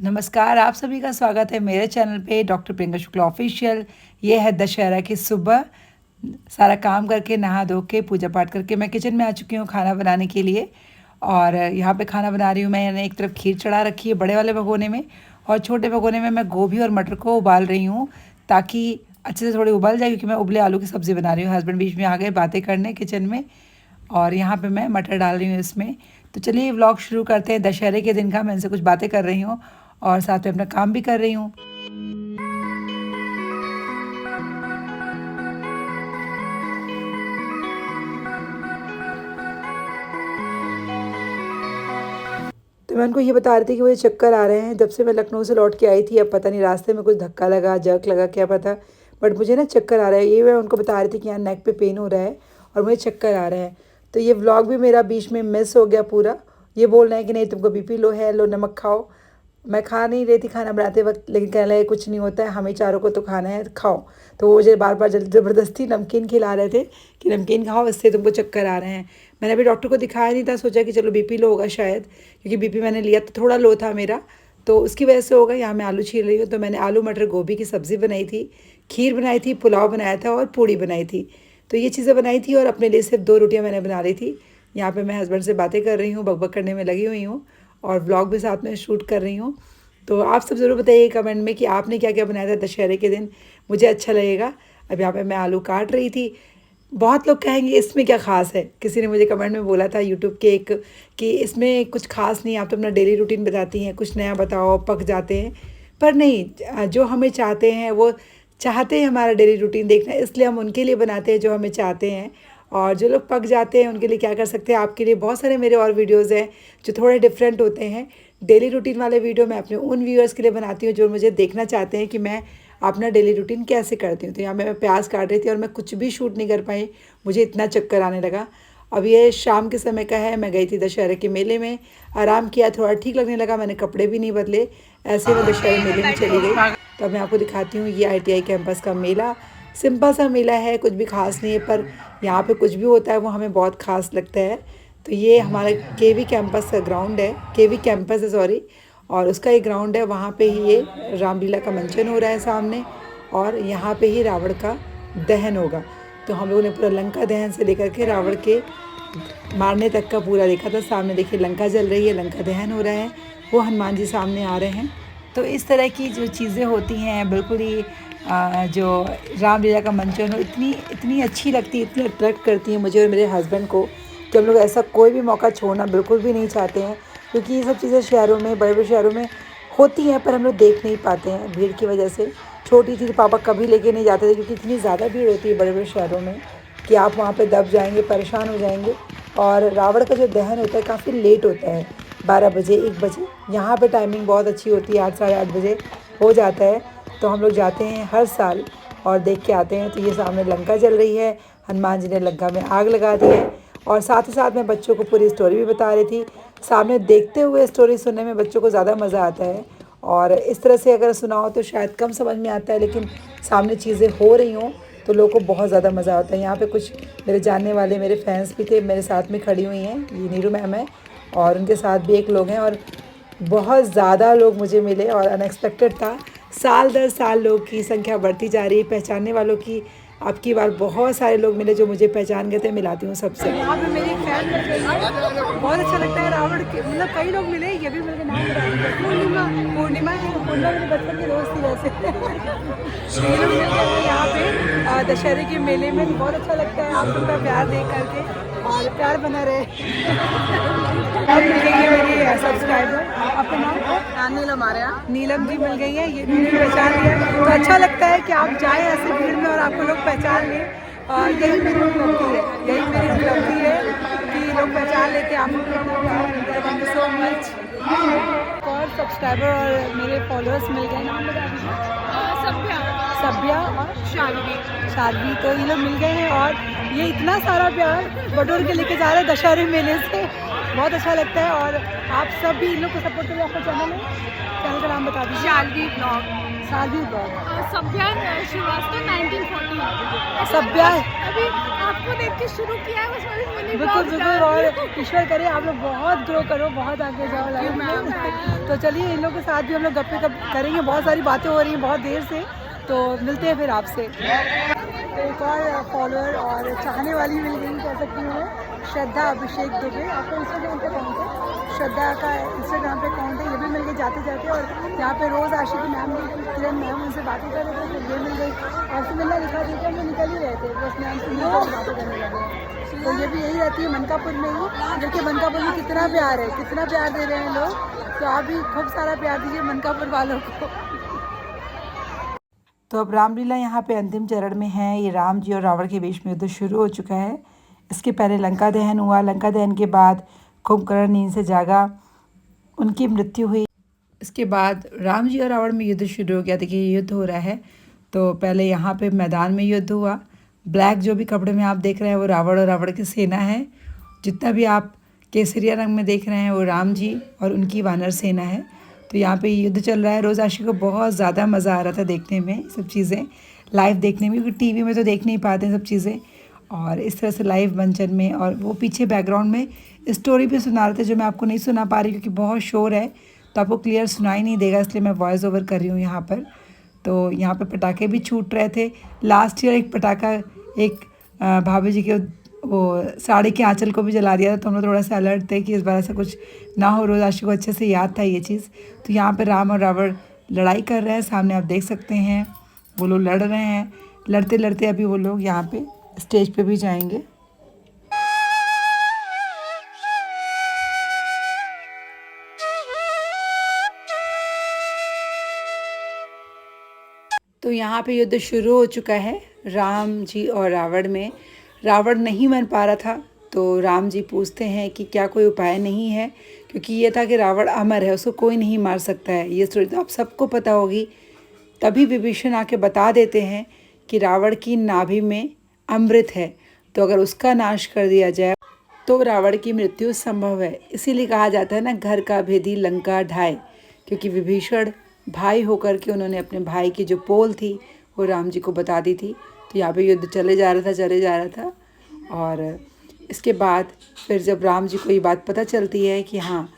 नमस्कार, आप सभी का स्वागत है मेरे चैनल पे डॉक्टर प्रियंका शुक्ला ऑफिशियल। ये है दशहरा की सुबह। सारा काम करके नहा धो के पूजा पाठ करके मैं किचन में आ चुकी हूँ खाना बनाने के लिए। और यहाँ पे खाना बना रही हूँ। मैंने एक तरफ खीर चढ़ा रखी है बड़े वाले भगोने में, और छोटे भगोने में मैं गोभी और मटर को उबाल रही हूँ ताकि अच्छे से थोड़ी उबल जाए, क्योंकि मैं उबले आलू की सब्ज़ी बना रही हूँ। हस्बैंड बीच में आ गए बातें करने किचन में, और यहाँ पे मैं मटर डाल रही हूँ इसमें। तो चलिए व्लॉग शुरू करते हैं दशहरे के दिन का। मैं इनसे कुछ बातें कर रही हूँ और साथ में अपना काम भी कर रही हूँ। तो मैं उनको ये बता रही थी कि मुझे चक्कर आ रहे हैं जब से मैं लखनऊ से लौट के आई थी। अब पता नहीं रास्ते में कुछ धक्का लगा, जर्क लगा, क्या पता, बट मुझे ना चक्कर आ रहा है। ये मैं उनको बता रही थी कि यहाँ नेक पे पेन हो रहा है और मुझे चक्कर आ रहा है। तो ये व्लॉग भी मेरा बीच में मिस हो गया पूरा। ये बोल रहे हैं कि नहीं तुमको बीपी लो है, लो नमक खाओ। मैं खा नहीं रही थी खाना बनाते वक्त, लेकिन कहने लगे कुछ नहीं होता है, हमें चारों को तो खाना है, खाओ। तो वो मुझे बार बार ज़बरदस्ती नमकीन खिला रहे थे कि नमकीन खाओ, इससे तुमको चक्कर आ रहे हैं। मैंने अभी डॉक्टर को दिखाया नहीं था, सोचा कि चलो बीपी लो होगा शायद, क्योंकि बीपी मैंने लिया तो थोड़ा लो था मेरा, तो उसकी वजह से होगा। यहाँ मैं आलू छील रही हूँ। तो मैंने आलू मटर गोभी की सब्ज़ी बनाई थी, खीर बनाई थी, पुलाव बनाया था और पूड़ी बनाई थी। तो ये चीज़ें बनाई थी और अपने लिए सिर्फ 2 रोटियाँ मैंने बना ली थी। यहाँ पे मैं हस्बैंड से बातें कर रही हूँ, बकबक करने में लगी हुई हूँ, और व्लॉग भी साथ में शूट कर रही हूँ। तो आप सब ज़रूर बताइए कमेंट में कि आपने क्या क्या बनाया था दशहरे के दिन, मुझे अच्छा लगेगा। अब यहाँ पे मैं आलू काट रही थी। बहुत लोग कहेंगे इसमें क्या ख़ास है, किसी ने मुझे कमेंट में बोला था यूट्यूब के एक कि इसमें कुछ ख़ास नहीं, आप तो अपना डेली रूटीन बताती हैं, कुछ नया बताओ, पक जाते हैं। पर नहीं, जो हमें चाहते हैं वो चाहते हैं हमारा डेली रूटीन देखना, इसलिए हम उनके लिए बनाते हैं जो हमें चाहते हैं। और जो लोग पक जाते हैं उनके लिए क्या कर सकते हैं। आपके लिए बहुत सारे मेरे और वीडियोज़ हैं जो थोड़े डिफरेंट होते हैं। डेली रूटीन वाले वीडियो मैं अपने उन व्यूअर्स के लिए बनाती हूँ जो मुझे देखना चाहते हैं कि मैं अपना डेली रूटीन कैसे करती हूँ। तो यहाँ मैं प्याज काट रही थी और मैं कुछ भी शूट नहीं कर पाई, मुझे इतना चक्कर आने लगा। अब ये शाम के समय का है, मैं गई थी दशहरे के मेले में, आराम किया, थोड़ा ठीक लगने लगा, मैंने कपड़े भी नहीं बदले, ऐसे मैं दशहरे मेले में चली गई। तो अब मैं आपको दिखाती हूँ ये ITI कैंपस का मेला। सिंपल सा मेला है, कुछ भी खास नहीं है, पर यहाँ पे कुछ भी होता है वो हमें बहुत खास लगता है। तो ये हमारा KV कैंपस का ग्राउंड है, KV कैंपस है सॉरी, और उसका एक ग्राउंड है। वहाँ पे ही ये रामलीला का मंचन हो रहा है सामने, और यहाँ पे ही रावण का दहन होगा। तो हम लोगों ने पूरा लंका दहन से लेकर के रावण के मारने तक का पूरा देखा था। सामने देखिए लंका जल रही है, लंका दहन हो रहा है, वो हनुमान जी सामने आ रहे हैं। तो इस तरह की जो चीज़ें होती हैं बिल्कुल ही जो रामलीला का मंचन हो, इतनी इतनी अच्छी लगती है, इतनी अट्रैक्ट करती है मुझे और मेरे हस्बैंड को कि हम लोग ऐसा कोई भी मौका छोड़ना बिल्कुल भी नहीं चाहते हैं। क्योंकि ये सब चीज़ें शहरों में, बड़े बड़े शहरों में होती हैं, पर हम लोग देख नहीं पाते हैं भीड़ की वजह से। छोटी थी तो पापा कभी लेके नहीं जाते थे, क्योंकि इतनी ज़्यादा भीड़ होती है बड़े बड़े शहरों में कि आप वहाँ पे दब जाएंगे, परेशान हो जाएंगे। और रावण का जो दहन होता है काफ़ी लेट होता है, 12 बजे 1 बजे। यहाँ पे टाइमिंग बहुत अच्छी होती है, 8 साढ़े 8 बजे हो जाता है। तो हम लोग जाते हैं हर साल और देख के आते हैं। तो ये सामने लंका जल रही है, हनुमान जी ने लंका में आग लगा दी है। और साथ ही साथ मैं बच्चों को पूरी स्टोरी भी बता रही थी। सामने देखते हुए स्टोरी सुनने में बच्चों को ज़्यादा मज़ा आता है, और इस तरह से अगर सुनाओ तो शायद कम समझ में आता है, लेकिन सामने चीज़ें हो रही हों तो लोगों को बहुत ज़्यादा मज़ा आता है। यहाँ पे कुछ मेरे जानने वाले मेरे फैंस भी थे, मेरे साथ में खड़ी हुई हैं, ये नीरू मैम है और उनके साथ भी एक लोग हैं, और बहुत ज़्यादा लोग मुझे मिले और अनएक्सपेक्टेड था। साल दर साल लोग की संख्या बढ़ती जा रही है, पहचानने वालों की। अब की बार बहुत सारे लोग मिले जो मुझे पहचान गए थे, मिलाती हूँ सबसे। यहाँ पे मेरी फैन मिल गई है, बहुत अच्छा लगता है। रावण के मतलब कई लोग मिले, ये भी मेरे नाम पूर्णिमा पूर्णिमा है, पूर्णिमा मेरे बचपन की दोस्त थी वैसे। ये लोग मिल गए यहाँ पे दशहरे के मेले में, बहुत अच्छा लगता है आप लोग का प्यार देख करके, और प्यार बना रहे। अब मिल गई है मेरी सब्सक्राइबर, अपना नाम नीलम आर्या, नीलम जी मिल गई है, ये भी पहचान लिया। तो अच्छा लगता है कि आप जाएं ऐसे भीड़ में और आपको लोग पहचान लें। यही मेरी उपलब्धि है, यही मेरी उपलब्धि है कि लोग पहचान लेते हैं। आप थैंक यू सो मच। और सब्सक्राइबर और मेरे फॉलोअर्स मिल गए, नाम बता दीजिए। सभ्या और शार्वी, तो ये लोग मिल गए हैं और ये इतना सारा प्यार बटोर के लेके जा रहे हैं दशहरे मेले से। बहुत अच्छा लगता है। और आप सब भी इन लोग को सपोर्ट करिए। आपका चैनल का नाम बता दीजिए। शालवी ब्लॉग। शालवी ब्लॉग। सभ्या श्रीवास्तव 1940। सभ्या अभी आपको देख के शुरू किया है, बस मिनी बिल्कुल ब्लॉग बिल्कुल। और ईश्वर करे आप लोग बहुत ग्रो करो, बहुत आगे जाओ लाइफ में। तो चलिए इन लोगों के साथ भी हम लोग गप्पे करेंगे। बहुत सारी बातें हो रही हैं बहुत देर से, तो मिलते हैं फिर आपसे। एक और फॉलोअर और चाहने वाली मिल गई कह सकती हूँ, श्रद्धा अभिषेक दुबे। आपका इंस्टाग्राम पे अकाउंट है, श्रद्धा का इंस्टाग्राम पे अकाउंट है, ये भी मिल गई जाते जाते। और यहाँ पे रोज़ आशिकी मैम भी, किरण मैम, उनसे बातें कर रहे थे, तो ये मिल गई। आपसे मिलना दिखा देते हम निकल ही रहे थे, बस मैम से मिलकर बातें करने लगे। तो ये भी यही रहती है मनकापुर में ही। देखिए मनकापुर में कितना प्यार है, कितना प्यार दे रहे हैं लोग। तो आप भी खूब सारा प्यार दीजिए मनकापुर वालों को। तो अब रामलीला यहाँ पे अंतिम चरण में है। ये राम जी और रावण के बीच में युद्ध शुरू हो चुका है। इसके पहले लंका दहन हुआ। लंका दहन के बाद कुंभकर्ण नींद से जागा, उनकी मृत्यु हुई। इसके बाद राम जी और रावण में युद्ध शुरू हो गया। देखिए ये युद्ध हो रहा है। तो पहले यहाँ पे मैदान में युद्ध हुआ। ब्लैक जो भी कपड़े में आप देख रहे हैं वो रावण और रावण की सेना है। जितना भी आप केसरिया रंग में देख रहे हैं वो राम जी और उनकी वानर सेना है। तो यहाँ पे युद्ध चल रहा है। रोज़ आशी को बहुत ज़्यादा मज़ा आ रहा था देखने में सब चीज़ें, लाइव देखने में, क्योंकि टीवी में तो देख नहीं पाते सब चीज़ें। और इस तरह से लाइव मंचन में, और वो पीछे बैकग्राउंड में स्टोरी भी सुना रहे थे जो मैं आपको नहीं सुना पा रही क्योंकि बहुत शोर है, तो आपको क्लियर सुनाई नहीं देगा, इसलिए मैं वॉइस ओवर कर रही हूँ यहाँ पर। तो यहाँ पर पटाखे भी छूट रहे थे। लास्ट ईयर एक पटाखा एक भाभी जी के वो साड़ी के आंचल को भी जला दिया था, तो हम लोग थोड़ा सा अलर्ट थे कि इस बार ऐसा कुछ ना हो। रोज़ आशी को अच्छे से याद था ये चीज़। तो यहाँ पे राम और रावण लड़ाई कर रहे हैं, सामने आप देख सकते हैं वो लोग लड़ रहे हैं। लड़ते लड़ते अभी वो लोग यहाँ पे स्टेज पे भी जाएंगे। तो यहाँ पे युद्ध शुरू हो चुका है राम जी और रावण में। रावण नहीं मर पा रहा था, तो राम जी पूछते हैं कि क्या कोई उपाय नहीं है, क्योंकि ये था कि रावण अमर है, उसको कोई नहीं मार सकता है। ये स्टोरी तो आप सबको पता होगी। तभी विभीषण आके बता देते हैं कि रावण की नाभि में अमृत है, तो अगर उसका नाश कर दिया जाए तो रावण की मृत्यु संभव है। इसीलिए कहा जाता है ना, घर का भेदी लंका ढाए, क्योंकि विभीषण भाई होकर के उन्होंने अपने भाई की जो पोल थी वो राम जी को बता दी थी। तो यहाँ पे युद्ध चले जा रहा था। और इसके बाद फिर जब राम जी को ये बात पता चलती है कि हाँ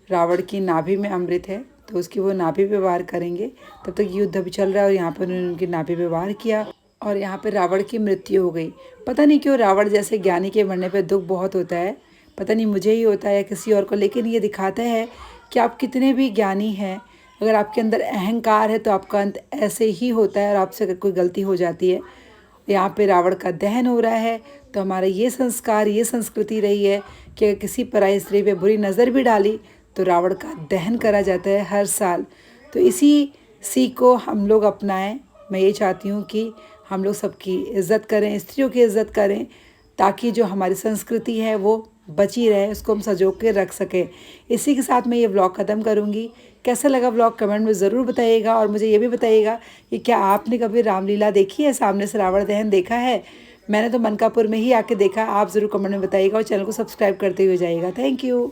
रावण की नाभि में अमृत है, तो उसकी वो नाभि पे वार करेंगे। तब तक युद्ध अभी चल रहा है और यहाँ पर उन्होंने उनकी नाभि पे वार किया और यहाँ पे रावण की मृत्यु हो गई। पता नहीं क्यों रावण जैसे ज्ञानी के मरने पे दुख बहुत होता है, पता नहीं मुझे ही होता है या किसी और को, लेकिन ये दिखाता है कि आप कितने भी ज्ञानी हैं, अगर आपके अंदर अहंकार है तो आपका अंत ऐसे ही होता है और आपसे अगर कोई गलती हो जाती है। यहाँ पे रावण का दहन हो रहा है, तो हमारा ये संस्कार, ये संस्कृति रही है कि अगर किसी पराई स्त्री पे बुरी नज़र भी डाली तो रावण का दहन करा जाता है हर साल। तो इसी सीख को हम लोग अपनाएं। मैं ये चाहती हूँ कि हम लोग सबकी इज़्ज़त करें, स्त्रियों की इज़्ज़त करें, ताकि जो हमारी संस्कृति है वो बची रहे, उसको हम संजो के रख सकें। इसी के साथ मैं ये व्लॉग ख़त्म करूँगी। कैसा लगा व्लॉग कमेंट में ज़रूर बताइएगा, और मुझे ये भी बताइएगा कि क्या आपने कभी रामलीला देखी है, सामने से रावण दहन देखा है। मैंने तो मनकापुर में ही आके देखा। आप ज़रूर कमेंट में बताइएगा और चैनल को सब्सक्राइब करते हुए जाइएगा। Thank you.